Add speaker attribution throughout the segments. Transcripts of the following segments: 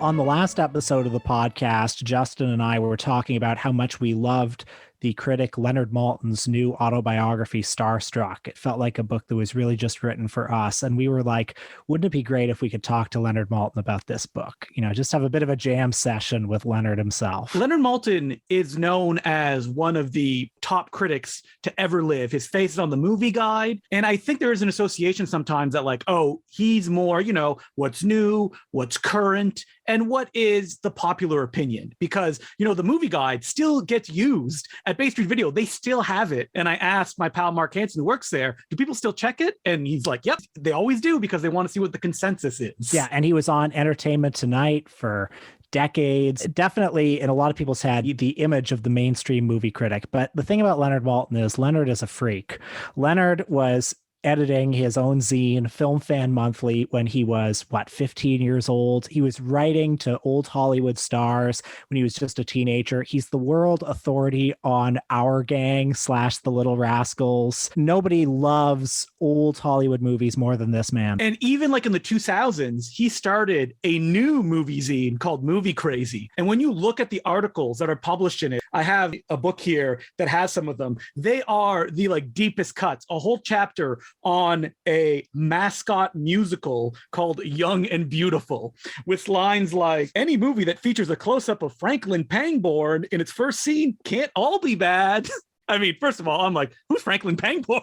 Speaker 1: On the last episode of the podcast, Justin and I were talking about how much we loved the critic Leonard Maltin's new autobiography, Starstruck. It felt like a book that was really just written for us. And we were like, wouldn't it be great if we could talk to Leonard Maltin about this book? You know, just have a bit of a jam session with Leonard himself.
Speaker 2: Leonard Maltin is known as one of the top critics to ever live. His face is on the Movie Guide. And I think there is an association sometimes that like, oh, he's more, you know, what's new, what's current, and what is the popular opinion? Because, you know, the Movie Guide still gets used at Bay Street Video. They still have it. And I asked my pal Mark Hansen, who works there, do people still check it? And he's like, yep, they always do, because they want to see what the consensus is.
Speaker 1: Yeah, and he was on Entertainment Tonight for decades. Definitely in a lot of people's head, the image of the mainstream movie critic. But the thing about Leonard Maltin is Leonard is a freak. Leonard was editing his own zine, Film Fan Monthly, when he was, 15 years old. He was writing to old Hollywood stars when he was just a teenager. He's the world authority on Our Gang / The Little Rascals. Nobody loves old Hollywood movies more than this man.
Speaker 2: And even like in the 2000s, he started a new movie zine called Movie Crazy. And when you look at the articles that are published in it, I have a book here that has some of them. They are the like deepest cuts, a whole chapter on a mascot musical called Young and Beautiful, with lines like, any movie that features a close-up of Franklin Pangborn in its first scene can't all be bad. I mean, first of all, I'm like, who's Franklin Pangborn?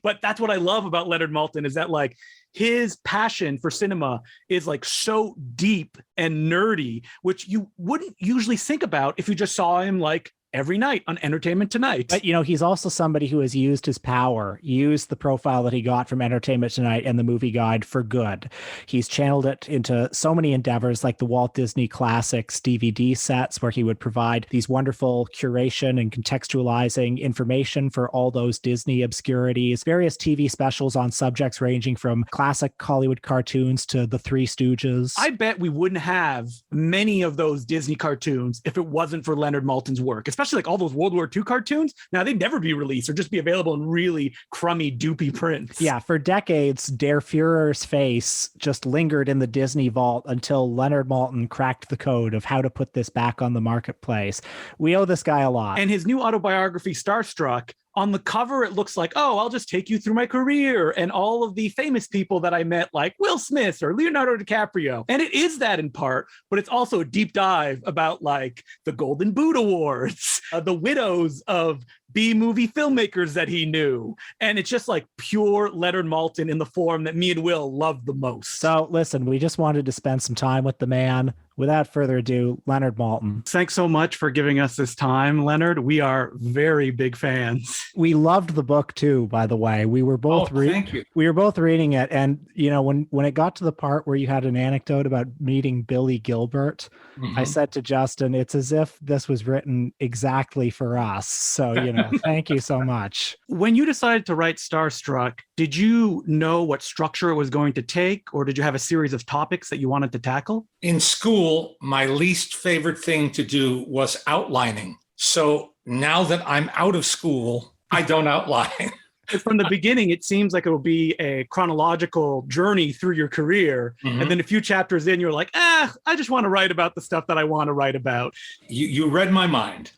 Speaker 2: But that's what I love about Leonard Maltin, is that like his passion for cinema is like so deep and nerdy, which you wouldn't usually think about if you just saw him like every night on Entertainment Tonight.
Speaker 1: But, you know, he's also somebody who has used his power, used the profile that he got from Entertainment Tonight and the Movie Guide for good. He's channeled it into so many endeavors, like the Walt Disney Classics DVD sets, where he would provide these wonderful curation and contextualizing information for all those Disney obscurities, various TV specials on subjects ranging from classic Hollywood cartoons to the Three Stooges.
Speaker 2: I bet we wouldn't have many of those Disney cartoons if it wasn't for Leonard Maltin's work, especially like all those World War II cartoons. Now they'd never be released or just be available in really crummy, doopy prints.
Speaker 1: Yeah, for decades, Der Fuhrer's face just lingered in the Disney vault until Leonard Maltin cracked the code of how to put this back on the marketplace. We owe this guy a lot.
Speaker 2: And his new autobiography, Starstruck, on the cover, it looks like, oh, I'll just take you through my career and all of the famous people that I met, like Will Smith or Leonardo DiCaprio. And it is that in part, but it's also a deep dive about like the Golden Boot Awards, the widows of B-movie filmmakers that he knew. And it's just like pure Leonard Maltin in the form that me and Will love the most.
Speaker 1: So listen, we just wanted to spend some time with the man. Without further ado, Leonard Maltin.
Speaker 2: Thanks so much for giving us this time, Leonard. We are very big fans.
Speaker 1: We loved the book too, by the way. We were both
Speaker 3: thank you.
Speaker 1: We were both reading it, and you know, when it got to the part where you had an anecdote about meeting Billy Gilbert, I said to Justin, it's as if this was written exactly for us. So, you know, thank you so much.
Speaker 2: When you decided to write Starstruck, did you know what structure it was going to take, or did you have a series of topics that you wanted to tackle?
Speaker 3: In school, my least favorite thing to do was outlining. So now that I'm out of school, I don't outline.
Speaker 2: From the beginning, it seems like it will be a chronological journey through your career. And then a few chapters in, you're like, I just want to write about the stuff that I want to write about.
Speaker 3: You read my mind.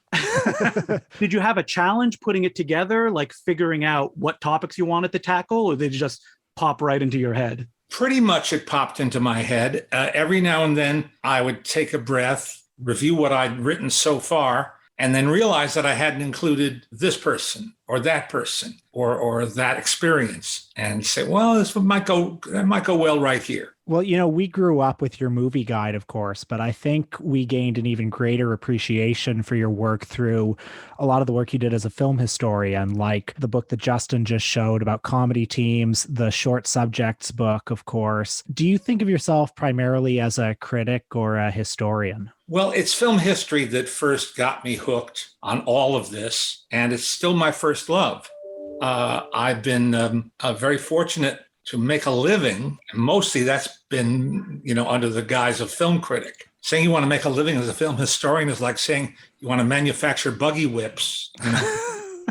Speaker 2: Did you have a challenge putting it together, like figuring out what topics you wanted to tackle, or did it just pop right into your head?
Speaker 3: Pretty much it popped into my head. Every now and then I would take a breath, review what I'd written so far, and then realize that I hadn't included this person or that person or that experience, and say, well, that might go well right here.
Speaker 1: Well, you know, we grew up with your Movie Guide, of course, but I think we gained an even greater appreciation for your work through a lot of the work you did as a film historian, like the book that Justin just showed about comedy teams, the Short Subjects book, of course. Do you think of yourself primarily as a critic or a historian?
Speaker 3: Well, it's film history that first got me hooked on all of this, and it's still my first love. I've been very fortunate to make a living, and mostly that's been, under the guise of film critic. Saying you want to make a living as a film historian is like saying you want to manufacture buggy whips.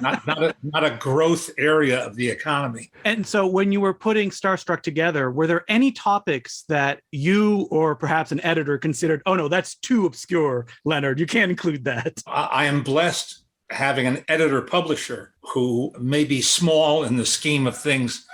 Speaker 3: not a growth area of the economy.
Speaker 2: And so when you were putting Starstruck together, were there any topics that you or perhaps an editor considered, oh no, that's too obscure, Leonard, you can't include that?
Speaker 3: I am blessed having an editor publisher who may be small in the scheme of things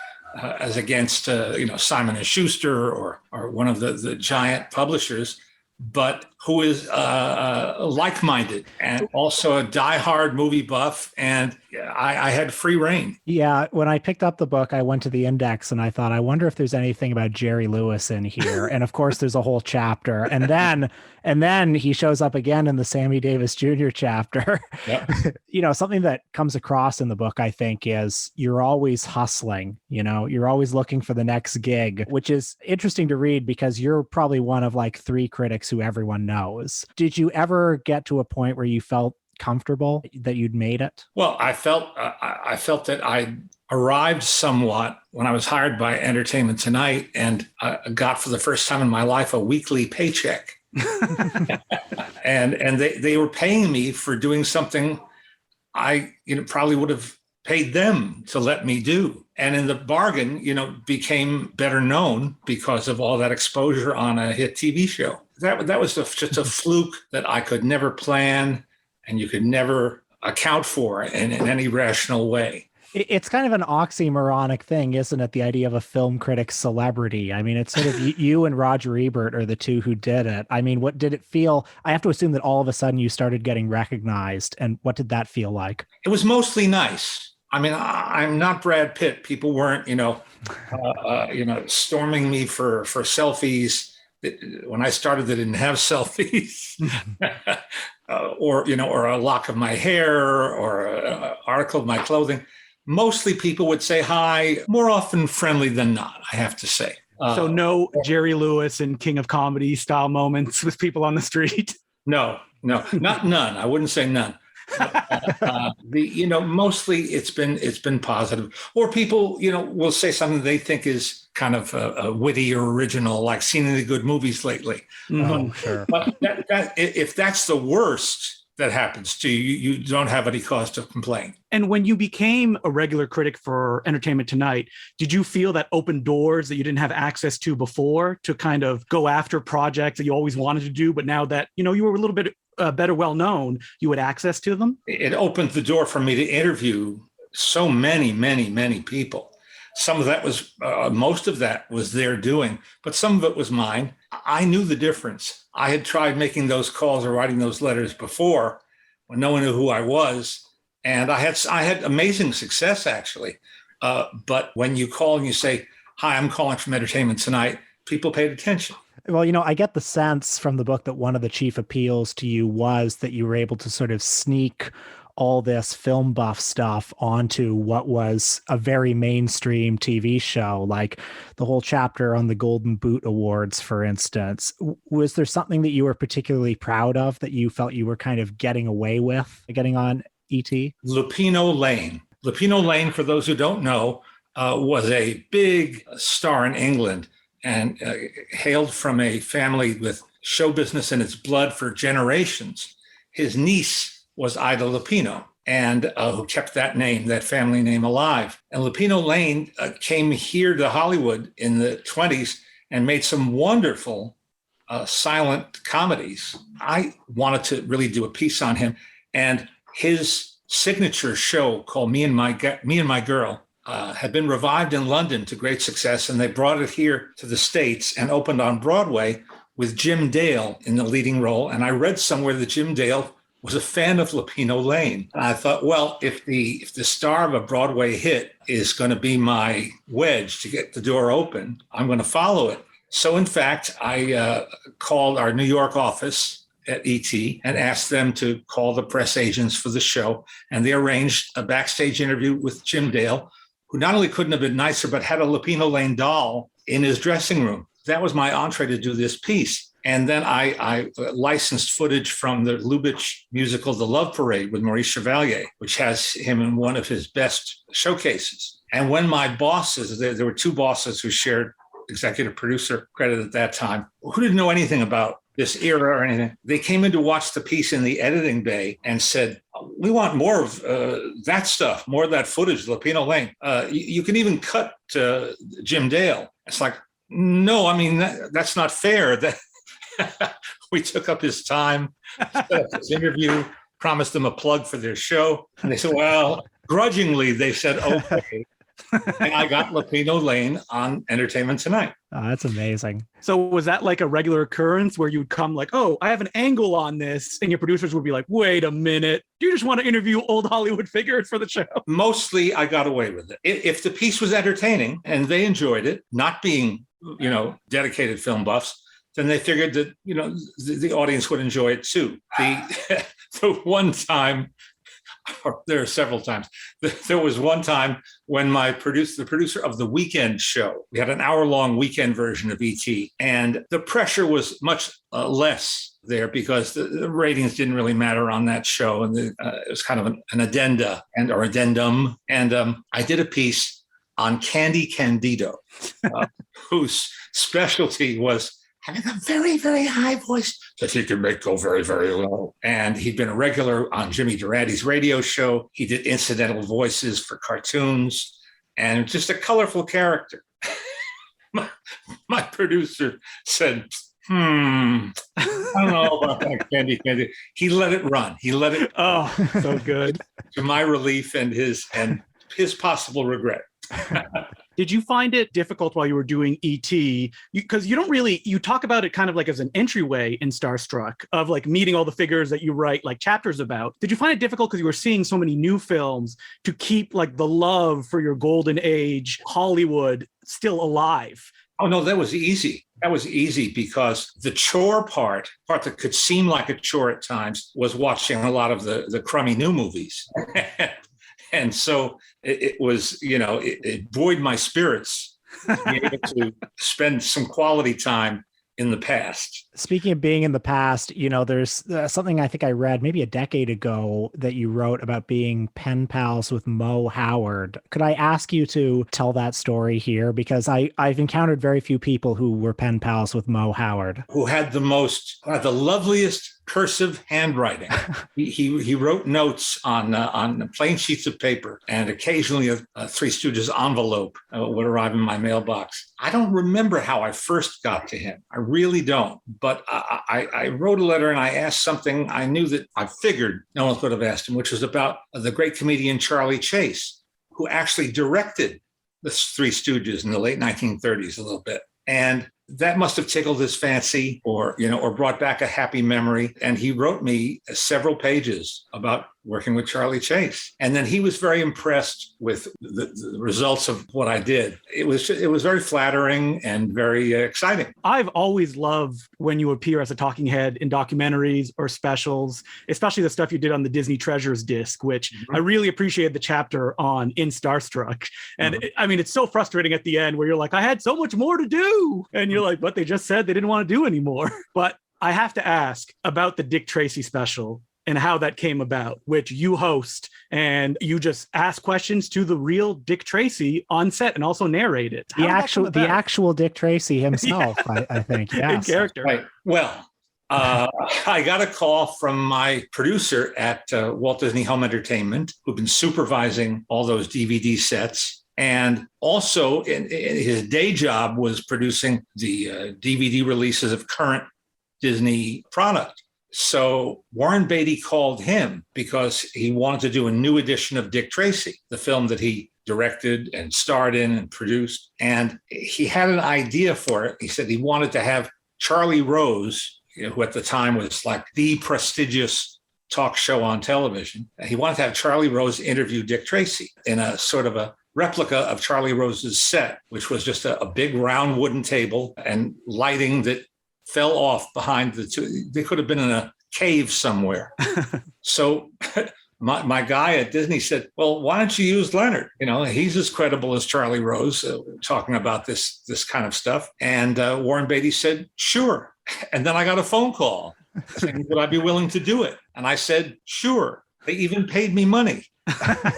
Speaker 3: as against Simon and Schuster or one of the giant publishers, but who is like-minded and also a diehard movie buff. And I had free reign.
Speaker 1: Yeah. When I picked up the book, I went to the index and I thought, I wonder if there's anything about Jerry Lewis in here. And of course, there's a whole chapter. And then he shows up again in the Sammy Davis Jr. chapter. Yep. Something that comes across in the book, I think, is you're always hustling. You're always looking for the next gig, which is interesting to read because you're probably one of like 3 critics who everyone knows. Did you ever get to a point where you felt comfortable that you'd made it?
Speaker 3: Well, I felt that I arrived somewhat when I was hired by Entertainment Tonight and got for the first time in my life a weekly paycheck. and they were paying me for doing something I probably would have paid them to let me do. And in the bargain, became better known because of all that exposure on a hit TV show. That was just a fluke that I could never plan and you could never account for in any rational way.
Speaker 1: It's kind of an oxymoronic thing, isn't it? The idea of a film critic celebrity. I mean, it's sort of you and Roger Ebert are the two who did it. I mean, what did it feel? I have to assume that all of a sudden you started getting recognized. And what did that feel like? It
Speaker 3: was mostly nice. I mean, I'm not Brad Pitt. People weren't, storming me for selfies. When I started, they didn't have selfies, or a lock of my hair or an article of my clothing. Mostly people would say hi, more often friendly than not, I have to say.
Speaker 2: So no Jerry Lewis and King of Comedy style moments with people on the street?
Speaker 3: No, not none. I wouldn't say none. Mostly it's been positive, or people, will say something they think is kind of witty or original, like seen any good movies lately.
Speaker 1: Oh, sure.
Speaker 3: But if that's the worst that happens to you, you don't have any cause to complain.
Speaker 2: And when you became a regular critic for Entertainment Tonight, did you feel that opened doors that you didn't have access to before to kind of go after projects that you always wanted to do, but now that, you were a little bit better well known, you had access to them?
Speaker 3: It opened the door for me to interview so many, many, many people. Some of that was, most of that was their doing, but some of it was mine. I knew the difference. I had tried making those calls or writing those letters before when no one knew who I was. And I had amazing success, actually. But when you call and you say, hi, I'm calling from Entertainment Tonight, people paid attention.
Speaker 1: Well, I get the sense from the book that one of the chief appeals to you was that you were able to sort of sneak all this film buff stuff onto what was a very mainstream TV show, like the whole chapter on the Golden Boot Awards, for instance. Was there something that you were particularly proud of that you felt you were kind of getting away with getting on ET?
Speaker 3: Lupino Lane. Lupino Lane, for those who don't know, was a big star in England and hailed from a family with show business in its blood for generations. His niece was Ida Lupino, and who kept that family name alive. And Lupino Lane came here to Hollywood in the 1920s and made some wonderful silent comedies. I wanted to really do a piece on him, and his signature show called Me and My Girl had been revived in London to great success, and they brought it here to the States and opened on Broadway with Jim Dale in the leading role. And I read somewhere that Jim Dale was a fan of Lupino Lane. And I thought, well, if the star of a Broadway hit is going to be my wedge to get the door open, I'm going to follow it. So in fact, I called our New York office at ET and asked them to call the press agents for the show. And they arranged a backstage interview with Jim Dale, who not only couldn't have been nicer, but had a Lupino Lane doll in his dressing room. That was my entree to do this piece. And then I licensed footage from the Lubitsch musical, The Love Parade, with Maurice Chevalier, which has him in one of his best showcases. And when my bosses, there were 2 bosses who shared executive producer credit at that time, who didn't know anything about this era or anything, they came in to watch the piece in the editing bay and said, we want more of that stuff, more of that footage, Lapino Lane. You can even cut Jim Dale. It's like, no, I mean, that's not fair. That we took up his time, set up this interview, promised them a plug for their show. And they said, well, grudgingly, they said, okay. And I got Lapino Lane on Entertainment Tonight.
Speaker 1: Oh, that's amazing.
Speaker 2: So was that like a regular occurrence where you'd come like, oh, I have an angle on this, and your producers would be like, wait a minute, do you just want to interview old Hollywood figures for the show? Mostly
Speaker 3: I got away with it. If the piece was entertaining and they enjoyed it, not being, dedicated film buffs, then they figured that, the audience would enjoy it too. The one time, or there are several times. There was one time when the producer of the weekend show, we had an hour-long weekend version of ET, and the pressure was much less there because the ratings didn't really matter on that show, and it was kind of an addenda or addendum. And I did a piece on Candy Candido, whose specialty was having a very, very high voice that he could make go very, very low. And he'd been a regular on Jimmy Durante's radio show. He did incidental voices for cartoons and just a colorful character. My producer said, I don't know about that Candy. He let it run.
Speaker 2: Oh, so good.
Speaker 3: To my relief and his possible regret.
Speaker 2: Did you find it difficult while you were doing ET? Because you talk about it kind of like as an entryway in Starstruck of like meeting all the figures that you write like chapters about. Did you find it difficult because you were seeing so many new films to keep like the love for your golden age Hollywood still alive?
Speaker 3: Oh, no, that was easy. That was easy because the chore part that could seem like a chore at times was watching a lot of the crummy new movies. And so it was, it buoyed my spirits to be able to spend some quality time in the past.
Speaker 1: Speaking of being in the past, there's something I think I read maybe a decade ago that you wrote about being pen pals with Moe Howard. Could I ask you to tell that story here? Because I've encountered very few people who were pen pals with Moe Howard.
Speaker 3: Who had the loveliest cursive handwriting. He wrote notes on plain sheets of paper, and occasionally a Three Stooges envelope would arrive in my mailbox. I don't remember how I first got to him. I really don't. But I wrote a letter and I asked something I knew that I figured no one could have asked him, which was about the great comedian Charlie Chase, who actually directed the Three Stooges in the late 1930s a little bit. And that must have tickled his fancy or brought back a happy memory. And he wrote me several pages about working with Charlie Chase. And then he was very impressed with the results of what I did. It was very flattering and very exciting.
Speaker 2: I've always loved when you appear as a talking head in documentaries or specials, especially the stuff you did on the Disney Treasures disc, which I really appreciated the chapter on in Starstruck. And it's so frustrating at the end where you're like, I had so much more to do. And you're like, but they just said they didn't want to do anymore. But I have to ask about the Dick Tracy special and how that came about, which you host and you just ask questions to the real Dick Tracy on set and also narrate it.
Speaker 1: The actual Dick Tracy himself, yeah. I think. Yes.
Speaker 2: In character.
Speaker 3: Right. Well, I got a call from my producer at Walt Disney Home Entertainment, who'd been supervising all those DVD sets. And also in his day job was producing the DVD releases of current Disney product. So Warren Beatty called him because he wanted to do a new edition of Dick Tracy, the film that he directed and starred in and produced. And he had an idea for it. He said he wanted to have Charlie Rose, who at the time was like the prestigious talk show on television. He wanted to have Charlie Rose interview Dick Tracy in a sort of a replica of Charlie Rose's set, which was just a big round wooden table and lighting that fell off behind the two. They could have been in a cave somewhere. So my guy at Disney said, well, why don't you use Leonard? He's as credible as Charlie Rose talking about this kind of stuff. And Warren Beatty said, sure. And then I got a phone call saying, would I be willing to do it? And I said, sure. They even paid me money.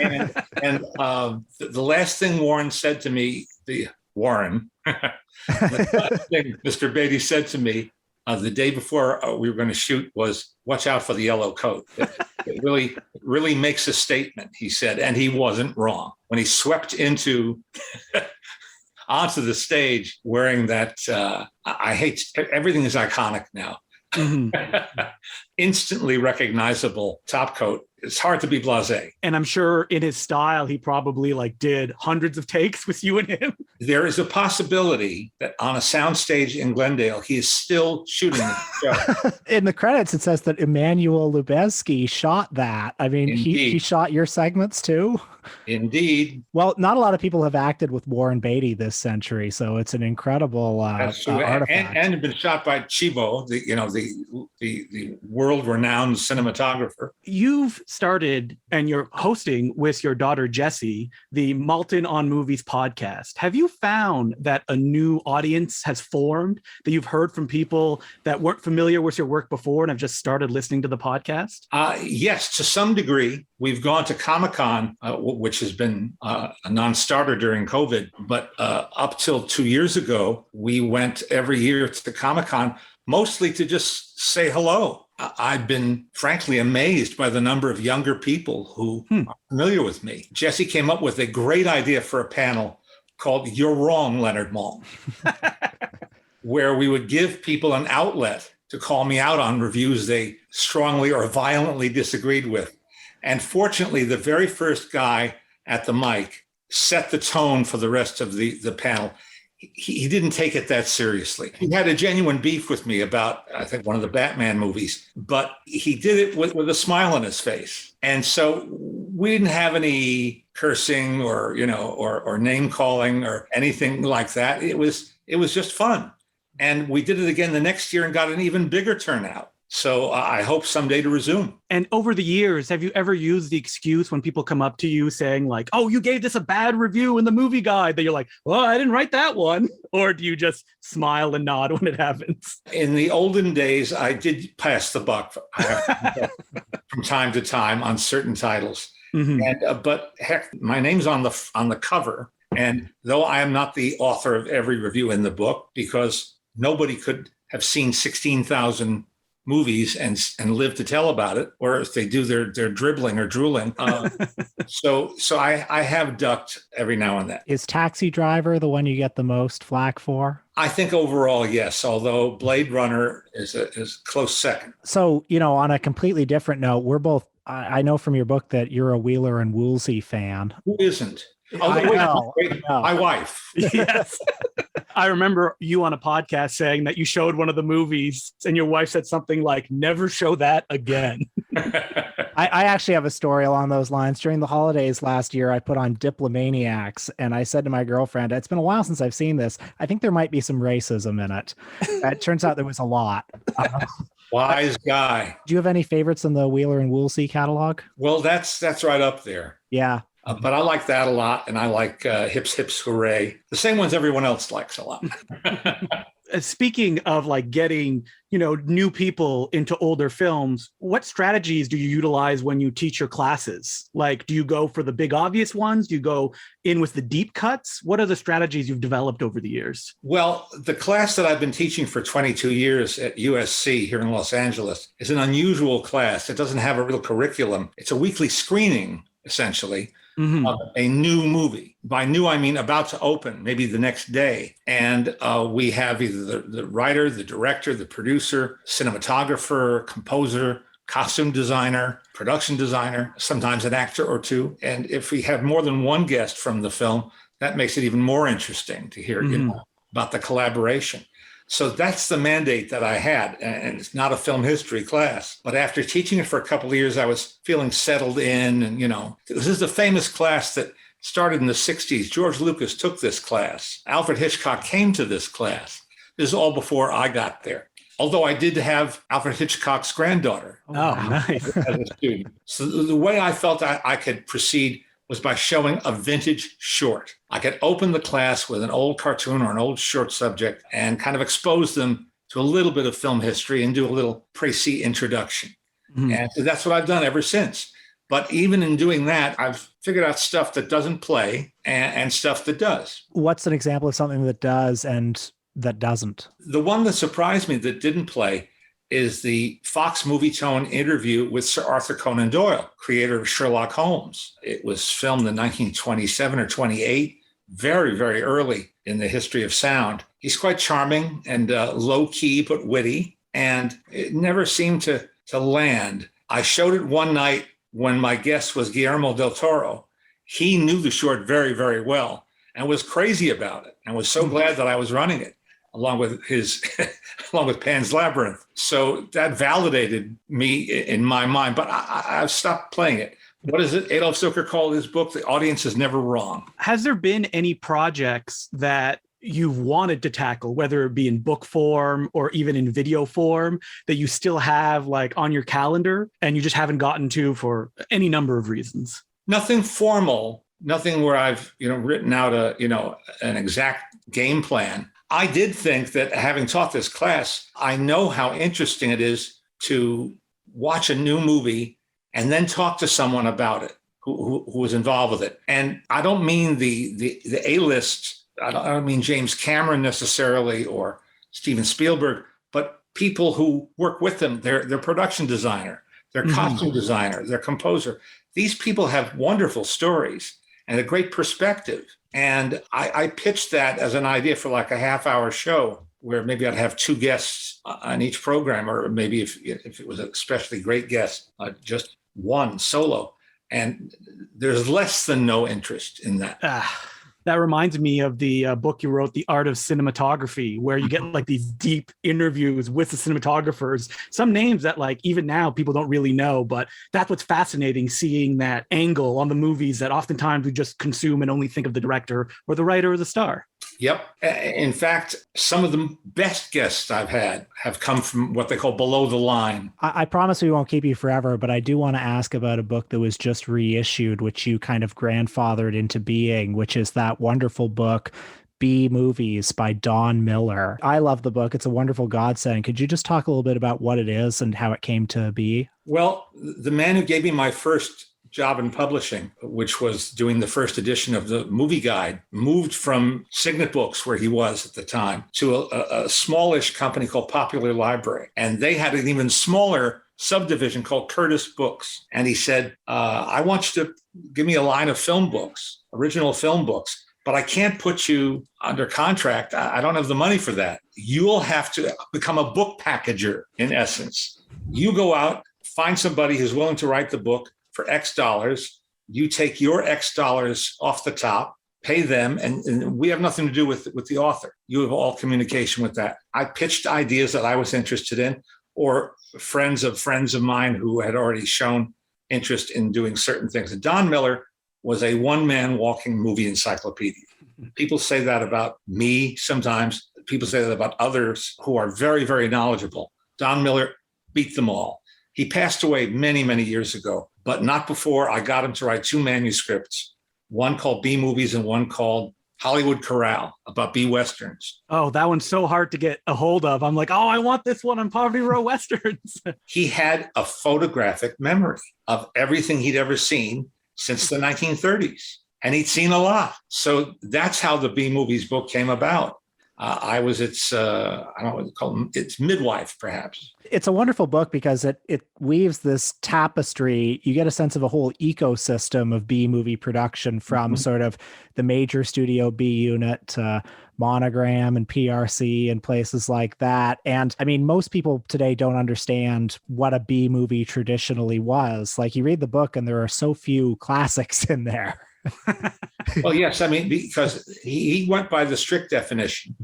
Speaker 3: and the last thing Warren said to me, the last thing Mr. Beatty said to me the day before we were going to shoot was watch out for the yellow coat. It really makes a statement, he said, and he wasn't wrong. When he swept onto the stage wearing that, everything is iconic now. Mm-hmm. Instantly recognizable top coat. It's hard to be blasé.
Speaker 2: And I'm sure in his style, he probably did hundreds of takes with you and him.
Speaker 3: There is a possibility that on a soundstage in Glendale, he is still shooting the show.
Speaker 1: In the credits, it says that Emmanuel Lubezki shot that. I mean, he shot your segments too.
Speaker 3: Indeed.
Speaker 1: Well, not a lot of people have acted with Warren Beatty this century, so it's an incredible artifact.
Speaker 3: And been shot by Chibo, the world-renowned cinematographer.
Speaker 2: You've started and you're hosting with your daughter Jessie the Maltin on Movies podcast. Have you found that a new audience has formed, that you've heard from people that weren't familiar with your work before and have just started listening to the podcast?
Speaker 3: Yes, to some degree. We've gone to Comic-Con, which has been a non-starter during COVID, but up till 2 years ago, we went every year to Comic-Con, mostly to just say hello. I've been frankly amazed by the number of younger people who are familiar with me. Jesse came up with a great idea for a panel called You're Wrong, Leonard Maltin, where we would give people an outlet to call me out on reviews they strongly or violently disagreed with. And fortunately, the very first guy at the mic set the tone for the rest of the panel. He didn't take it that seriously. He had a genuine beef with me about, I think, one of the Batman movies, but he did it with a smile on his face. And so we didn't have any cursing or name calling or anything like that. It was just fun. And we did it again the next year and got an even bigger turnout. So I hope someday to resume.
Speaker 2: And over the years, have you ever used the excuse when people come up to you saying oh, you gave this a bad review in the movie guide, that you're like, well, I didn't write that one? Or do you just smile and nod when it happens?
Speaker 3: In the olden days, I did pass the buck from time to time on certain titles. Mm-hmm. And but heck, my name's on the cover. And though I am not the author of every review in the book, because nobody could have seen 16,000 movies and live to tell about it, or if they do, they're dribbling or drooling. So I have ducked every now and then.
Speaker 1: Is Taxi Driver the one you get the most flack for?
Speaker 3: I think overall, yes, although Blade Runner is a close second.
Speaker 1: So, on a completely different note, we're both, I know from your book that you're a Wheeler and Woolsey fan.
Speaker 3: Who isn't?
Speaker 1: I know.
Speaker 3: My wife.
Speaker 2: Yes. I remember you on a podcast saying that you showed one of the movies and your wife said something like, never show that again.
Speaker 1: I actually have a story along those lines. During the holidays last year, I put on Diplomaniacs, and I said to my girlfriend, it's been a while since I've seen this. I think there might be some racism in it. It turns out there was a lot.
Speaker 3: Wise guy.
Speaker 1: Do you have any favorites in the Wheeler and Woolsey catalog?
Speaker 3: Well, that's right up there.
Speaker 1: Yeah.
Speaker 3: But I like that a lot, and I like Hips Hips Hooray. The same ones everyone else likes a lot.
Speaker 2: Speaking of getting, new people into older films, what strategies do you utilize when you teach your classes? Do you go for the big obvious ones? Do you go in with the deep cuts? What are the strategies you've developed over the years?
Speaker 3: Well, the class that I've been teaching for 22 years at USC here in Los Angeles is an unusual class. It doesn't have a real curriculum. It's a weekly screening, essentially. Mm-hmm. Of a new movie. By new, I mean about to open, maybe the next day. And we have either the writer, the director, the producer, cinematographer, composer, costume designer, production designer, sometimes an actor or two. And if we have more than one guest from the film, that makes it even more interesting to hear about the collaboration. So that's the mandate that I had. And it's not a film history class. But after teaching it for a couple of years, I was feeling settled in. And, this is a famous class that started in the 60s. George Lucas took this class. Alfred Hitchcock came to this class. This is all before I got there. Although I did have Alfred Hitchcock's granddaughter.
Speaker 2: Oh, nice.
Speaker 3: As a student. So the way I felt I could proceed was by showing a vintage short. I could open the class with an old cartoon or an old short subject and kind of expose them to a little bit of film history and do a little précis introduction. Mm-hmm. And so that's what I've done ever since. But even in doing that, I've figured out stuff that doesn't play and stuff that does.
Speaker 1: What's an example of something that does, and that doesn't?
Speaker 3: The one that surprised me that didn't play is the Fox Movie Tone interview with Sir Arthur Conan Doyle, creator of Sherlock Holmes. It was filmed in 1927 or 28, very, very early in the history of sound. He's quite charming and low-key but witty, and it never seemed to land. I showed it one night when my guest was Guillermo del Toro. He knew the short very, very well and was crazy about it and was so glad that I was running it, along with along with Pan's Labyrinth. So that validated me in my mind, but I've stopped playing it. What is it? Adolf Zucker called his book, The Audience is Never Wrong.
Speaker 2: Has there been any projects that you've wanted to tackle, whether it be in book form or even in video form, that you still have like on your calendar and you just haven't gotten to for any number of reasons?
Speaker 3: Nothing formal, nothing where I've, written out an exact game plan. I did think that, having taught this class, I know how interesting it is to watch a new movie and then talk to someone about it who was involved with it. And I don't mean the A-list. I don't mean James Cameron necessarily or Steven Spielberg, but people who work with them, their production designer, their costume designer, their composer. These people have wonderful stories and a great perspective. And I pitched that as an idea for like a half-hour show where maybe I'd have two guests on each program, or maybe if it was an especially great guest, just one solo. And there's less than no interest in that.
Speaker 2: That reminds me of the book you wrote, The Art of Cinematography, where you get like these deep interviews with the cinematographers, some names that like even now people don't really know, but that's what's fascinating, seeing that angle on the movies that oftentimes we just consume and only think of the director or the writer or the star.
Speaker 3: Yep. In fact, some of the best guests I've had have come from what they call below the line.
Speaker 1: I promise we won't keep you forever, but I do want to ask about a book that was just reissued, which you kind of grandfathered into being, which is that wonderful book, B Movies by Don Miller. I love the book. It's a wonderful godsend. Could you just talk a little bit about what it is and how it came to be?
Speaker 3: Well, the man who gave me my first job in publishing, which was doing the first edition of the movie guide, moved from Signet Books, where he was at the time, to a smallish company called Popular Library. And they had an even smaller subdivision called Curtis Books. And he said, I want you to give me a line of film books, original film books, but I can't put you under contract. I don't have the money for that. You'll have to become a book packager, in essence. You go out, find somebody who's willing to write the book for X dollars. You take your X dollars off the top, pay them, and we have nothing to do with the author. You have all communication with that. I pitched ideas that I was interested in, or friends of mine who had already shown interest in doing certain things. And Don Miller was a one-man walking movie encyclopedia. People say that about me sometimes. People say that about others who are very, very knowledgeable. Don Miller beat them all. He passed away many, many years ago, but not before I got him to write two manuscripts, one called B Movies and one called Hollywood Corral, about B Westerns.
Speaker 2: Oh, that one's so hard to get a hold of. I'm like, I want this one on Poverty Row Westerns.
Speaker 3: He had a photographic memory of everything he'd ever seen since the 1930s, and he'd seen a lot. So that's how the B Movies book came about. I was its, I don't know what to call them, its midwife, perhaps.
Speaker 1: It's a wonderful book because it weaves this tapestry. You get a sense of a whole ecosystem of B movie production, from sort of the major studio B unit to Monogram and PRC and places like that. And I mean, most people today don't understand what a B movie traditionally was. Like, you read the book and there are so few classics in there.
Speaker 3: Well, yes, I mean, because he went by the strict definition,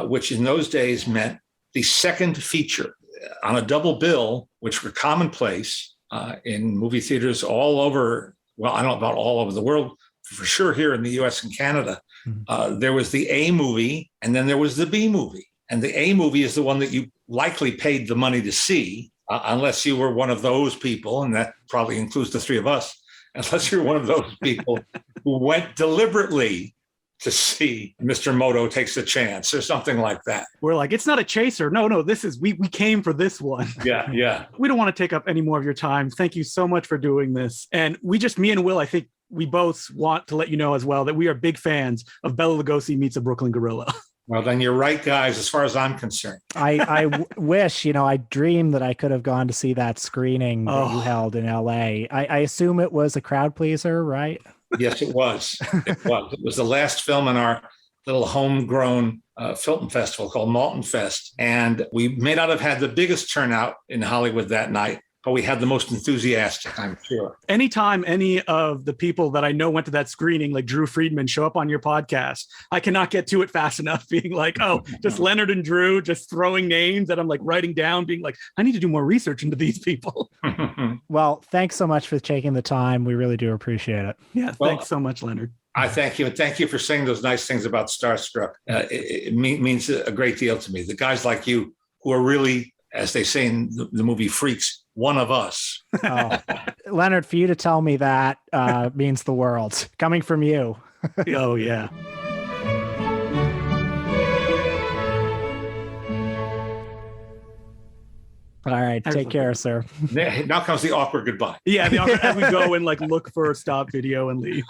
Speaker 3: which in those days meant the second feature on a double bill, which were commonplace in movie theaters all over. Well, I don't know about all over the world, for sure here in the US and Canada. There was the A movie, and then there was the B movie. And the A movie is the one that you likely paid the money to see, unless you were one of those people, and that probably includes the three of us, unless you're one of those people who went deliberately to see Mr. Moto Takes a Chance or something like that.
Speaker 2: We're like, it's not a chaser. No, this is, we came for this one.
Speaker 3: Yeah.
Speaker 2: We don't want to take up any more of your time. Thank you so much for doing this. And me and Will, I think we both want to let you know as well that we are big fans of Bela Lugosi Meets a Brooklyn Gorilla.
Speaker 3: Well, then you're right, guys, as far as I'm concerned.
Speaker 1: I wish, I dreamed that I could have gone to see that screening that you
Speaker 2: Oh.
Speaker 1: held in LA. I assume it was a crowd pleaser, right?
Speaker 3: Yes, it was. It was. It was the last film in our little homegrown film festival called Maltin Fest. And we may not have had the biggest turnout in Hollywood that night, but we had the most enthusiastic, I'm sure.
Speaker 2: Anytime any of the people that I know went to that screening, like Drew Friedman, show up on your podcast, I cannot get to it fast enough, being like, oh, just Leonard and Drew, just throwing names that I'm like writing down, being like, I need to do more research into these people.
Speaker 1: Well, thanks so much for taking the time. We really do appreciate it.
Speaker 2: Yeah, thanks so much, Leonard.
Speaker 3: I thank you. And thank you for saying those nice things about Starstruck. It means a great deal to me. The guys like you who are really, as they say in the movie Freaks, one of us.
Speaker 1: Oh. Leonard, for you to tell me that means the world. Coming from you.
Speaker 2: Oh, yeah.
Speaker 1: All right. Take care, sir.
Speaker 3: Now comes the awkward goodbye.
Speaker 2: Yeah, as we go and like look for a stop video and leave.